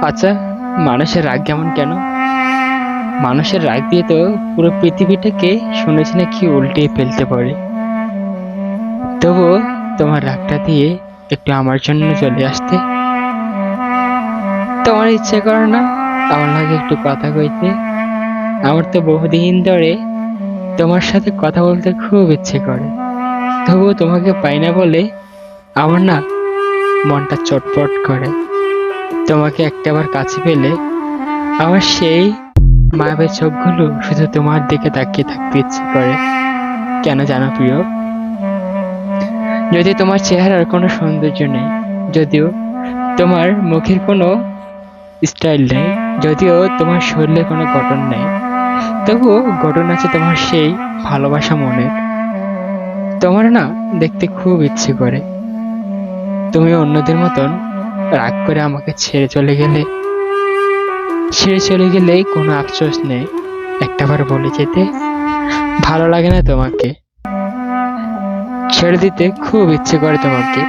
আচ্ছা, মানুষের রাগ কেমন কেন? মানুষের রাগ দিয়ে তো পুরো পৃথিবীটাকে শুনেছি নাকি উল্টিয়ে ফেলতে পারে। তবুও তোমার রাগটা দিয়ে একটু আমার জন্য চলে আসতে তোমার ইচ্ছে করে না? আমার লাগে একটু কথা কইতে। আমার তো বহুদিন ধরে তোমার সাথে কথা বলতে খুব ইচ্ছে করে, তবুও তোমাকে পাই না বলে আমার না মনটা চটপট করে। তোমাকে একটাবার কাছে পেলে আমার সেই মায়াবী চোখগুলো শুধু তোমার দিকে তাকিয়ে থাকতে ইচ্ছে করে। কেন জানো প্রিয়? যদি তোমার চেহারার কোনো সৌন্দর্য নেই, যদিও তোমার মুখের কোনো স্টাইল নেই, যদিও তোমার শরীরে কোনো গঠন নেই, তবুও গঠন আছে তোমার সেই ভালোবাসা মনের। তোমার না দেখতে খুব ইচ্ছে করে তুমি অন্যদের মতন রাগ করে আমাকে ছেড়ে চলে গেলে কোনো আফসোস নেই একটাবার বলে যেতে। ভালো লাগে না তোমাকে ছেড়ে দিতে, খুব ইচ্ছে করে তোমাকে।